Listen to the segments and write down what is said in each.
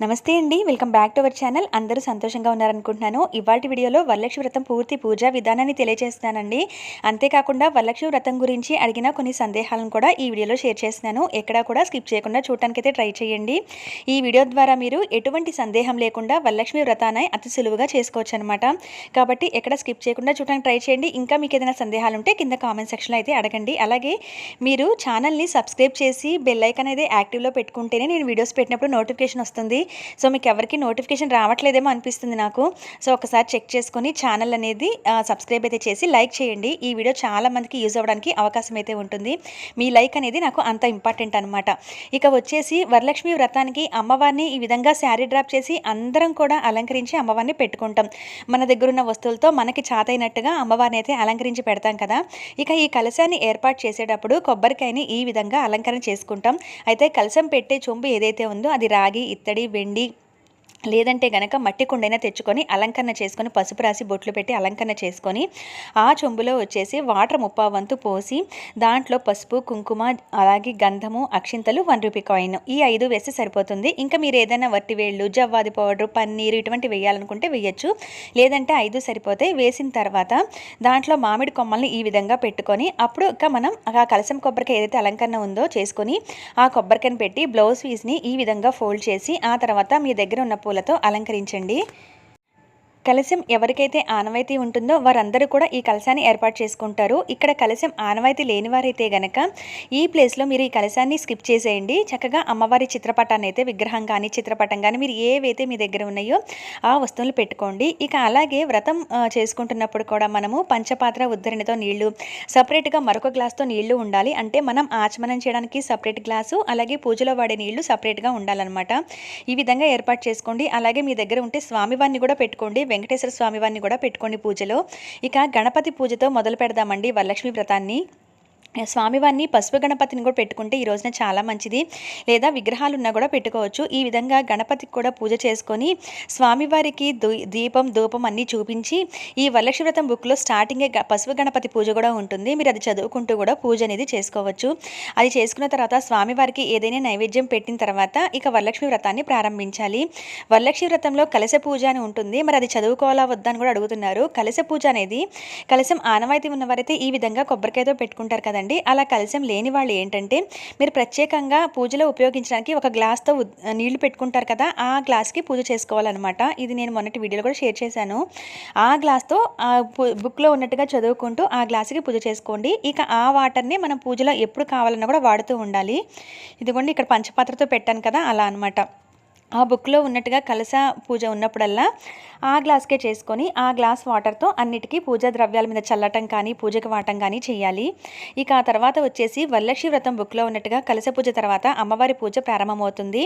నమస్తే అండి, welcome back to our channel. అందరూ సంతోషంగా ఉన్నారనుకుంటున్నాను. ఇవాల్టి వీడియోలో వరలక్ష్మి వ్రతం పూర్తి పూజా విధానాన్ని తెలియజేస్తున్నానండి. అంతేకాకుండా వరలక్ష్మి వ్రతం గురించి అడిగిన కొన్ని సందేహాలను కూడా ఈ వీడియోలో షేర్ చేస్తున్నాను. ఎక్కడా కూడా స్కిప్ చేయకుండా చూడటానికైతే ట్రై చేయండి. ఈ వీడియో ద్వారా మీరు ఎటువంటి సందేహం లేకుండా వరలక్ష్మి వ్రతాన్ని అతి సులువుగా చేసుకోవచ్చు అనమాట. కాబట్టి ఎక్కడ స్కిప్ చేయకుండా చూడటానికి ట్రై చేయండి. ఇంకా మీకు ఏదైనా సందేహాలు ఉంటే కింద కామెంట్ సెక్షన్లో అయితే అడగండి. అలాగే మీరు ఛానల్ని సబ్స్క్రైబ్ చేసి బెల్ ఐకాన్ అనేది యాక్టివ్లో పెట్టుకుంటేనే నేను వీడియోస్ పెట్టినప్పుడు నోటిఫికేషన్ వస్తుంది. సో మీకు ఎవరికి నోటిఫికేషన్ రావట్లేదేమో అనిపిస్తుంది నాకు. సో ఒకసారి చెక్ చేసుకొని ఛానల్ అనేది సబ్స్క్రైబ్ అయితే చేసి లైక్ చేయండి. ఈ వీడియో చాలా మందికి యూజ్ అవ్వడానికి అవకాశం అయితే ఉంటుంది. మీ లైక్ అనేది నాకు అంత ఇంపార్టెంట్ అనమాట. ఇక వచ్చేసి వరలక్ష్మి వ్రతానికి అమ్మవారిని ఈ విధంగా శారీ డ్రాప్ చేసి అందరం కూడా అలంకరించి అమ్మవారిని పెట్టుకుంటాం. మన దగ్గర ఉన్న వస్తువులతో మనకి చాతైనట్టుగా అమ్మవారిని అయితే అలంకరించి పెడతాం కదా. ఇక ఈ కలశాన్ని ఏర్పాటు చేసేటప్పుడు కొబ్బరికాయని ఈ విధంగా అలంకరణ చేసుకుంటాం. అయితే కలశం పెట్టే చెంబు ఏదైతే ఉందో అది రాగి, ఇత్తడి, వెండి లేదంటే గనక మట్టి కుండైనా తెచ్చుకొని అలంకరణ చేసుకొని పసుపు రాసి బొట్లు పెట్టి అలంకరణ చేసుకొని ఆ చెంబులో వచ్చేసి వాటర్ 30 వంతు పోసి దాంట్లో పసుపు, కుంకుమ, అలాగే గంధము, అక్షింతలు, 1 రూపీ కాయిన్ ఈ 5 వేస్తే సరిపోతుంది. ఇంకా మీరు ఏదైనా వట్టివేళ్ళు, జవ్వాది పౌడర్, పన్నీరు ఇటువంటి వేయాలనుకుంటే వేయచ్చు. లేదంటే 5 సరిపోతాయి. వేసిన తర్వాత దాంట్లో మామిడి కొమ్మల్ని ఈ విధంగా పెట్టుకొని అప్పుడు ఇంకా మనం ఆ కలశం కొబ్బరికాయ ఏదైతే అలంకరణ ఉందో చేసుకొని ఆ కొబ్బరికాయని పెట్టి బ్లౌజ్ పీస్ని ఈ విధంగా ఫోల్డ్ చేసి ఆ తర్వాత మీ దగ్గర ఉన్న పూలతో అలంకరించండి. కలశం ఎవరికైతే ఆనవాయితీ ఉంటుందో వారందరూ కూడా ఈ కలశాన్ని ఏర్పాటు చేసుకుంటారు. ఇక్కడ కలశం ఆనవాయితీ లేని వారైతే గనక ఈ ప్లేస్లో మీరు ఈ కలశాన్ని స్కిప్ చేసేయండి. చక్కగా అమ్మవారి చిత్రపటాన్ని అయితే విగ్రహం కానీ చిత్రపటం కానీ మీరు ఏవైతే మీ దగ్గర ఉన్నాయో ఆ వస్తువులు పెట్టుకోండి. ఇక అలాగే వ్రతం చేసుకుంటున్నప్పుడు కూడా మనము పంచపాత్ర ఉద్ధరణతో నీళ్లు సపరేట్గా మరొక గ్లాస్తో నీళ్లు ఉండాలి. అంటే మనం ఆచమనం చేయడానికి సపరేట్ గ్లాసు, అలాగే పూజలో వాడే నీళ్లు సపరేట్గా ఉండాలన్నమాట. ఈ విధంగా ఏర్పాటు చేసుకోండి. అలాగే మీ దగ్గర ఉంటే స్వామివారిని కూడా పెట్టుకోండి. వెంకటేశ్వర స్వామి వారిని కూడా పెట్టుకోండి పూజలో. ఇక గణపతి పూజతో మొదలు పెడదామండి వరలక్ష్మి వ్రతాన్ని. స్వామివారిని పసుపు గణపతిని కూడా పెట్టుకుంటే ఈ రోజున చాలా మంచిది. లేదా విగ్రహాలు ఉన్నా కూడా పెట్టుకోవచ్చు. ఈ విధంగా గణపతికి కూడా పూజ చేసుకొని స్వామివారికి దీపం, ధూపం అన్నీ చూపించి ఈ వరలక్ష్మి వ్రతం బుక్లో స్టార్టింగే పసుపు గణపతి పూజ కూడా ఉంటుంది. మీరు అది చదువుకుంటూ కూడా పూజ అనేది చేసుకోవచ్చు. అది చేసుకున్న తర్వాత స్వామివారికి ఏదైనా నైవేద్యం పెట్టిన తర్వాత ఇక వరలక్ష్మి వ్రతాన్ని ప్రారంభించాలి. వరలక్ష్మి వ్రతంలో కలశ పూజ అని ఉంటుంది. మరి అది చదువుకోవాలా వద్దా అని కూడా అడుగుతున్నారు. కలశ పూజ అనేది కలశం ఆనవాయితీ ఉన్నవారైతే ఈ విధంగా కొబ్బరికాయతో పెట్టుకుంటారు కదండి. అలా కలశం లేని వాళ్ళు ఏంటంటే మీరు ప్రత్యేకంగా పూజలో ఉపయోగించడానికి ఒక గ్లాస్తో నీళ్లు పెట్టుకుంటారు కదా, ఆ గ్లాస్కి పూజ చేసుకోవాలన్నమాట. ఇది నేను మొన్నటి వీడియోలో కూడా షేర్ చేశాను. ఆ గ్లాస్తో బుక్లో ఉన్నట్టుగా చదువుకుంటూ ఆ గ్లాస్కి పూజ చేసుకోండి. ఇక ఆ వాటర్ని మనం పూజలో ఎప్పుడు కావాలన్నా కూడా వాడుతూ ఉండాలి. ఇదిగోండి ఇక్కడ పంచపాత్రతో పెట్టాను కదా, అలా అనమాట. ఆ బుక్లో ఉన్నట్టుగా కలశ పూజ ఉన్నప్పుడల్లా ఆ గ్లాస్కే చేసుకొని ఆ గ్లాస్ వాటర్తో అన్నిటికీ పూజా ద్రవ్యాల మీద చల్లటం కానీ పూజకి వాడటం కానీ చేయాలి. ఇక ఆ తర్వాత వచ్చేసి వరలక్ష్మి వ్రతం బుక్లో ఉన్నట్టుగా కలశ పూజ తర్వాత అమ్మవారి పూజ ప్రారంభమవుతుంది.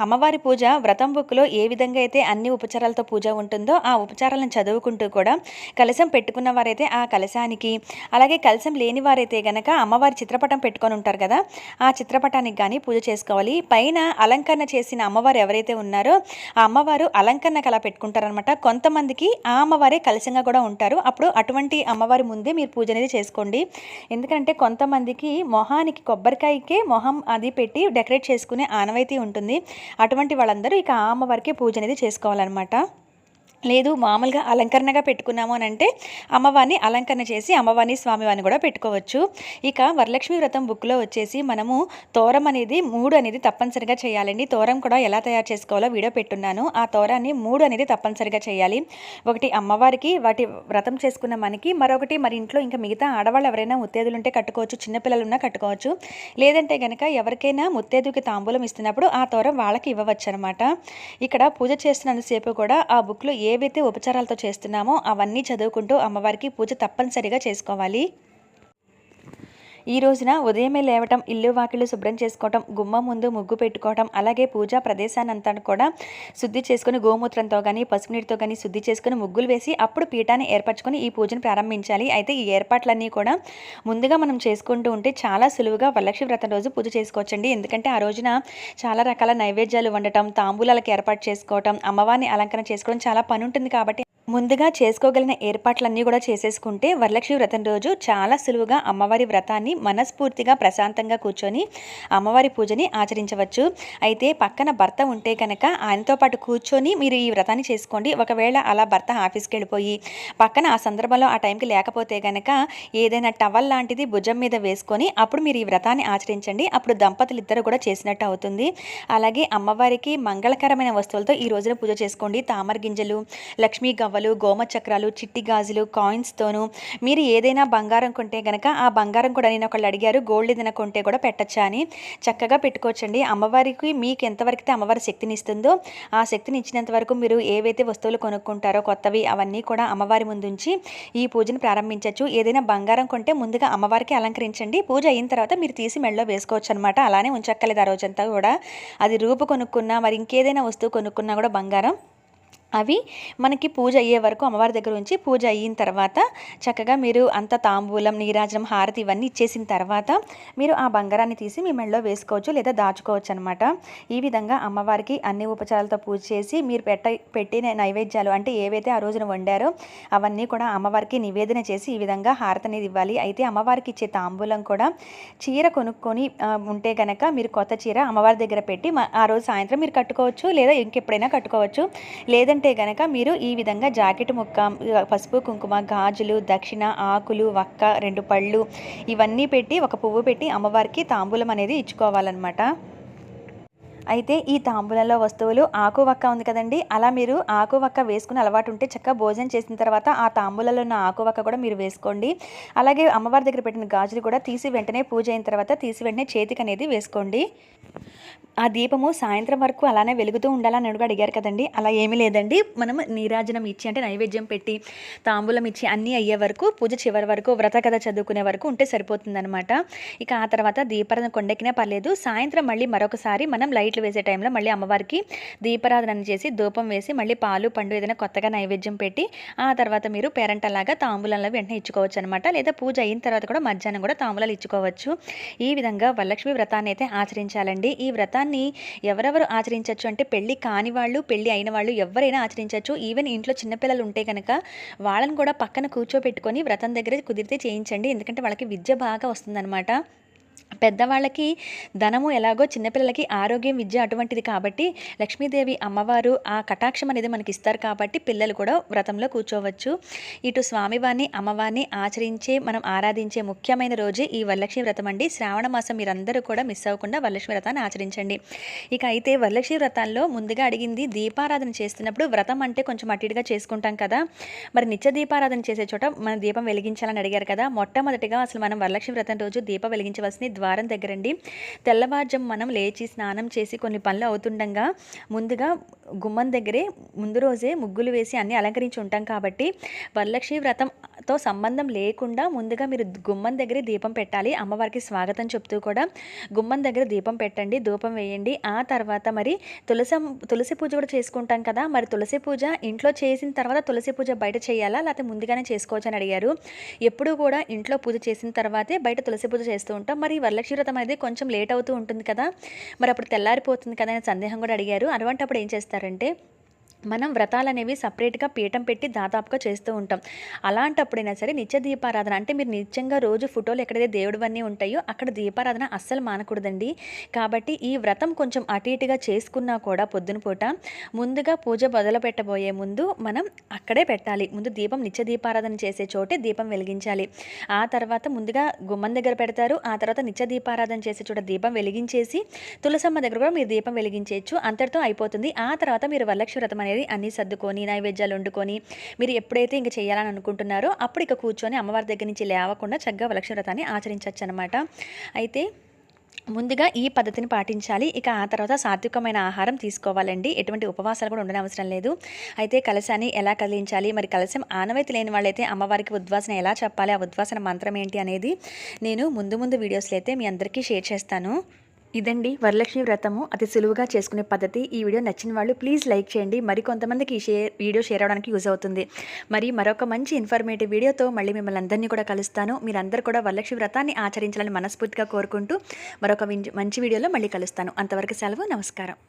అమ్మవారి పూజ వ్రతం బుక్లో ఏ విధంగా అయితే అన్ని ఉపచారాలతో పూజ ఉంటుందో ఆ ఉపచారాలను చదువుకుంటూ కూడా కలశం పెట్టుకున్న వారైతే ఆ కలశానికి, అలాగే కలశం లేని వారైతే గనక అమ్మవారి చిత్రపటం పెట్టుకొని ఉంటారు కదా, ఆ చిత్రపటానికి కానీ పూజ చేసుకోవాలి. పైన అలంకరణ చేసిన అమ్మవారు ఎవరైతే ఉన్నారో ఆ అమ్మవారు అలంకరణకు అలా పెట్టుకుంటారనమాట. కొంతమందికి ఆ అమ్మవారే కలశంగా కూడా ఉంటారు. అప్పుడు అటువంటి అమ్మవారి ముందే మీరు పూజ అనేది చేసుకోండి. ఎందుకంటే కొంతమందికి మొహానికి కొబ్బరికాయకే మొహం అది పెట్టి డెకరేట్ చేసుకునే ఆనవాయితీ ఉంటుంది. అటువంటి వాళ్ళందరూ ఇక ఆ అమ్మవారికి పూజ అనేది చేసుకోవాలన్నమాట. లేదు మామూలుగా అలంకరణగా పెట్టుకున్నాము అని అంటే అమ్మవారిని అలంకరణ చేసి అమ్మవారిని స్వామివారిని కూడా పెట్టుకోవచ్చు. ఇక వరలక్ష్మి వ్రతం బుక్లో వచ్చేసి మనము తోరం అనేది 3 అనేది తప్పనిసరిగా చేయాలండి. తోరం కూడా ఎలా తయారు చేసుకోవాలో వీడియో పెట్టున్నాను. ఆ తోరాన్ని 3 అనేది తప్పనిసరిగా చేయాలి. ఒకటి అమ్మవారికి, వాటి వ్రతం చేసుకున్న మనకి, మరొకటి మరి ఇంట్లో ఇంకా మిగతా ఆడవాళ్ళు ఎవరైనా ముత్తేదులు ఉంటే కట్టుకోవచ్చు, చిన్నపిల్లలు ఉన్నా కట్టుకోవచ్చు. లేదంటే కనుక ఎవరికైనా ముత్తేదుకి తాంబూలం ఇస్తున్నప్పుడు ఆ తోరం వాళ్ళకి ఇవ్వవచ్చు అనమాట. ఇక్కడ పూజ చేస్తున్నంతసేపు కూడా ఆ బుక్లో ఏవైతే ఉపచారాలతో చేస్తున్నామో అవన్నీ చదువుకుంటూ అమ్మవారికి పూజ తప్పనిసరిగా చేసుకోవాలి. ఈ రోజున ఉదయమే లేవటం, ఇల్లు వాకిళ్ళు శుభ్రం చేసుకోవటం, గుమ్మం ముందు ముగ్గు పెట్టుకోవటం, అలాగే పూజా ప్రదేశాన్ని అంతా కూడా శుద్ధి చేసుకుని గోమూత్రంతో కానీ పసుపు నీటితో కానీ శుద్ధి చేసుకుని ముగ్గులు వేసి అప్పుడు పీఠాన్ని ఏర్పరచుకొని ఈ పూజను ప్రారంభించాలి. అయితే ఈ ఏర్పాట్లన్నీ కూడా ముందుగా మనం చేసుకుంటూ ఉంటే చాలా సులువుగా వరలక్ష్మి వ్రతం రోజు పూజ చేసుకోవచ్చండి. ఎందుకంటే ఆ రోజున చాలా రకాల నైవేద్యాలు వండటం, తాంబూలాలకు ఏర్పాటు చేసుకోవటం, అమ్మవారిని అలంకరణ చేసుకోవడం చాలా పని ఉంటుంది. కాబట్టి ముందుగా చేసుకోగలిగిన ఏర్పాట్లన్నీ కూడా చేసేసుకుంటే వరలక్ష్మి వ్రతం రోజు చాలా సులువుగా అమ్మవారి వ్రతాన్ని మనస్ఫూర్తిగా ప్రశాంతంగా కూర్చొని అమ్మవారి పూజని ఆచరించవచ్చు. అయితే పక్కన భర్త ఉంటే కనుక ఆయనతో పాటు కూర్చొని మీరు ఈ వ్రతాన్ని చేసుకోండి. ఒకవేళ అలా భర్త ఆఫీస్కి వెళ్ళిపోయి పక్కన ఆ సందర్భంలో ఆ టైంకి లేకపోతే కనుక ఏదైనా టవల్ లాంటిది భుజం మీద వేసుకొని అప్పుడు మీరు ఈ వ్రతాన్ని ఆచరించండి. అప్పుడు దంపతులు ఇద్దరు కూడా చేసినట్టు అవుతుంది. అలాగే అమ్మవారికి మంగళకరమైన వస్తువులతో ఈ రోజున పూజ చేసుకోండి. తామర గింజలు, లక్ష్మీ గవ్వలు, గోమ చక్రాలు, చిట్టి గాజులు, కాయిన్స్తోనూ మీరు ఏదైనా బంగారం కొంటే కనుక ఆ బంగారం కూడా నేను ఒకళ్ళు అడిగారు గోల్డ్ ఏదైనా కొంటే కూడా పెట్టచ్చా అని. చక్కగా పెట్టుకోవచ్చండి. అమ్మవారికి మీకు ఎంతవరకు అమ్మవారి శక్తిని ఇస్తుందో ఆ శక్తిని ఇచ్చినంత వరకు మీరు ఏవైతే వస్తువులు కొనుక్కుంటారో కొత్తవి అవన్నీ కూడా అమ్మవారి ముందుంచి ఈ పూజను ప్రారంభించవచ్చు. ఏదైనా బంగారం కొంటే ముందుగా అమ్మవారికి అలంకరించండి. పూజ అయిన తర్వాత మీరు తీసి మెడలో వేసుకోవచ్చు అనమాట. అలానే ఉంచక్కలేదు ఆ రోజంతా కూడా. అది రూపు కొనుక్కున్నా మరి ఇంకేదైనా వస్తువు కొనుక్కున్నా కూడా బంగారం అవి మనకి పూజ అయ్యే వరకు అమ్మవారి దగ్గర ఉంచి పూజ అయిన తర్వాత చక్కగా మీరు అంత తాంబూలం, నీరాజనం, హారతి ఇవన్నీ ఇచ్చేసిన తర్వాత మీరు ఆ బంగారాన్ని తీసి మీ మెడలో వేసుకోవచ్చు లేదా దాచుకోవచ్చు అనమాట. ఈ విధంగా అమ్మవారికి అన్ని ఉపచారాలతో పూజ చేసి మీరు పెట్టిన నైవేద్యాలు అంటే ఏవైతే ఆ రోజున వండారో అవన్నీ కూడా అమ్మవారికి నివేదన చేసి ఈ విధంగా హారతి అనేది ఇవ్వాలి. అయితే అమ్మవారికి ఇచ్చే తాంబూలం కూడా చీర కొనుక్కొని ఉంటే కనుక మీరు కొత్త చీర అమ్మవారి దగ్గర పెట్టి ఆ రోజు సాయంత్రం మీరు కట్టుకోవచ్చు లేదా ఇంకెప్పుడైనా కట్టుకోవచ్చు. లేదంటే గనక మీరు ఈ విధంగా జాకెట్ ముక్క, పసుపు కుంకుమ, గాజులు, దక్షిణ, ఆకులు, వక్క, 2 పళ్ళు ఇవన్నీ పెట్టి ఒక పువ్వు పెట్టి అమ్మవారికి తాంబూలం అనేది ఇచ్చుకోవాలన్నమాట. అయితే ఈ తాంబూలంలో వస్తువులు ఆకు వక్క ఉంది కదండి, అలా మీరు ఆకు వక్క వేసుకుని అలవాటు ఉంటే చక్కగా భోజనం చేసిన తర్వాత ఆ తాంబూలంలో ఉన్న ఆకు వక్క కూడా మీరు వేసుకోండి. అలాగే అమ్మవారి దగ్గర పెట్టిన గాజులు కూడా తీసి వెంటనే పూజ అయిన తర్వాత తీసి వెంటనే చేతికి అనేది వేసుకోండి. ఆ దీపము సాయంత్రం వరకు అలానే వెలుగుతూ ఉండాలని అడిగారు కదండి, అలా ఏమీ లేదండి. మనం నీరాజనం ఇచ్చి అంటే నైవేద్యం పెట్టి తాంబూలం ఇచ్చి అన్నీ అయ్యే వరకు పూజ చివరి వరకు వ్రత కథ చదువుకునే వరకు ఉంటే సరిపోతుందన్నమాట. ఇక ఆ తర్వాత దీపారాధన కొండెక్కినా పర్లేదు. సాయంత్రం మళ్ళీ మరొకసారి మనం లైట్లు వేసే టైంలో మళ్ళీ అమ్మవారికి దీపారాధన చేసి ధూపం వేసి మళ్ళీ పాలు పండు ఏదైనా కొత్తగా నైవేద్యం పెట్టి ఆ తర్వాత మీరు పేరంటలాగా తాంబూలంలో వెంటనే ఇచ్చుకోవచ్చు అనమాట. లేదా పూజ అయిన తర్వాత కూడా మధ్యాహ్నం కూడా తాంబూలాలు ఇచ్చుకోవచ్చు. ఈ విధంగా వరలక్ష్మి వ్రతాన్ని అయితే ఆచరించాలండి. ఈ వ్రతాన్ని ఎవరెవరు ఆచరించవచ్చు అంటే పెళ్లి కాని వాళ్ళు, పెళ్లి అయిన వాళ్ళు ఎవరైనా ఆచరించవచ్చు. ఈవెన్ ఇంట్లో చిన్నపిల్లలు ఉంటే కనుక వాళ్ళని కూడా పక్కన కూర్చోపెట్టుకొని వ్రతం దగ్గర కుదిరితే చేయించండి. ఎందుకంటే వాళ్ళకి విద్య బాగా వస్తుందన్నమాట. పెద్దవాళ్ళకి ధనము ఎలాగో చిన్నపిల్లలకి ఆరోగ్యం, విద్య అటువంటిది కాబట్టి లక్ష్మీదేవి అమ్మవారు ఆ కటాక్షం అనేది మనకి ఇస్తారు కాబట్టి పిల్లలు కూడా వ్రతంలో కూర్చోవచ్చు. ఇటు స్వామివారిని అమ్మవారిని ఆచరించే మనం ఆరాధించే ముఖ్యమైన రోజే ఈ వరలక్ష్మి వ్రతం అండి. శ్రావణ మాసం మీరందరూ కూడా మిస్ అవ్వకుండా వరలక్ష్మి వ్రతాన్ని ఆచరించండి. ఇక అయితే వరలక్ష్మి వ్రతాల్లో ముందుగా అడిగింది దీపారాధన చేస్తున్నప్పుడు వ్రతం అంటే కొంచెం అటు ఇటుగా చేసుకుంటాం కదా, మరి నిత్య దీపారాధన చేసే చోట మనం దీపం వెలిగించాలని అడిగారు కదా. మొట్టమొదటిగా అసలు మనం వరలక్ష్మి వ్రతం రోజు దీపం వెలిగించవలసింది ద్వారం దగ్గరండి. తెల్లవారుజాము మనం లేచి స్నానం చేసి కొన్ని పనులు అవుతుండగా ముందుగా గుమ్మం దగ్గరే ముందు రోజే ముగ్గులు వేసి అన్నీ అలంకరించి ఉంటాం కాబట్టి వరలక్ష్మి వ్రతంతో సంబంధం లేకుండా ముందుగా మీరు గుమ్మం దగ్గరే దీపం పెట్టాలి. అమ్మవారికి స్వాగతం చెప్తూ కూడా గుమ్మం దగ్గర దీపం పెట్టండి, ధూపం వేయండి. ఆ తర్వాత మరి తులసి పూజ కూడా చేసుకుంటాం కదా, మరి తులసి పూజ ఇంట్లో చేసిన తర్వాత తులసి పూజ బయట చేయాలా లేకపోతే ముందుగానే చేసుకోవచ్చు అని అడిగారు. ఎప్పుడు కూడా ఇంట్లో పూజ చేసిన తర్వాతే బయట తులసి పూజ చేస్తూ ఉంటాం. మరి వరలక్ష్మి వ్రతం అనేది కొంచెం లేట్ అవుతూ ఉంటుంది కదా, మరి అప్పుడు తెల్లారిపోతుంది కదా అనే సందేహం కూడా అడిగారు. అటువంటప్పుడు ఏం చేస్తారంటే మనం వ్రతాలు అనేవి సపరేట్గా పీఠం పెట్టి దాదాపుగా చేస్తూ ఉంటాం. అలాంటప్పుడైనా సరే నిత్య దీపారాధన అంటే మీరు నిత్యంగా రోజు ఫోటోలు ఎక్కడైతే దేవుడివన్నీ ఉంటాయో అక్కడ దీపారాధన అస్సలు మానకూడదండి. కాబట్టి ఈ వ్రతం కొంచెం అటు ఇటుగా చేసుకున్నా కూడా పొద్దున పూట ముందుగా పూజ మొదలు పెట్టబోయే ముందు మనం అక్కడే పెట్టాలి. ముందు దీపం నిత్య దీపారాధన చేసే చోటే దీపం వెలిగించాలి. ఆ తర్వాత ముందుగా గుమ్మం దగ్గర పెడతారు. ఆ తర్వాత నిత్య దీపారాధన చేసే చోట దీపం వెలిగించేసి తులసమ్మ దగ్గర కూడా మీరు దీపం వెలిగించేయచ్చు. అంతటితో అయిపోతుంది. ఆ తర్వాత మీరు వరలక్ష్మి వ్రతం అనేది అన్నీ సర్దుకొని నైవేద్యాలు వండుకొని మీరు ఎప్పుడైతే ఇంక చేయాలని అనుకుంటున్నారో అప్పుడు ఇక కూర్చొని అమ్మవారి దగ్గర నుంచి లేవకుండా చక్కగా వరలక్ష్మి వ్రతాన్ని ఆచరించవచ్చు అనమాట. అయితే ముందుగా ఈ పద్ధతిని పాటించాలి. ఇక ఆ తర్వాత సాత్వికమైన ఆహారం తీసుకోవాలండి. ఎటువంటి ఉపవాసాలు కూడా ఉండనవసరం లేదు. అయితే కలశాన్ని ఎలా కదిలించాలి, మరి కలశం ఆనవాయితీ లేని వాళ్ళైతే అమ్మవారికి ఉద్వాసన ఎలా చెప్పాలి, ఆ ఉద్వాసన మంత్రం ఏంటి అనేది నేను ముందు వీడియోస్లో అయితే మీ అందరికీ షేర్ చేస్తాను. ఇదండి వరలక్ష్మి వ్రతము అతి సులువుగా చేసుకునే పద్ధతి. ఈ వీడియో నచ్చిన వాళ్ళు ప్లీజ్ లైక్ చేయండి. మరి కొంతమందికి ఈ వీడియో షేర్ అవ్వడానికి యూజ్ అవుతుంది. మరి మరొక మంచి ఇన్ఫర్మేటివ్ వీడియోతో మళ్ళీ మిమ్మల్ని అందరినీ కూడా కలుస్తాను. మీరందరూ కూడా వరలక్ష్మి వ్రతాన్ని ఆచరించాలని మనస్ఫూర్తిగా కోరుకుంటూ మరొక మంచి వీడియోలో మళ్ళీ కలుస్తాను. అంతవరకు సెలవు. నమస్కారం.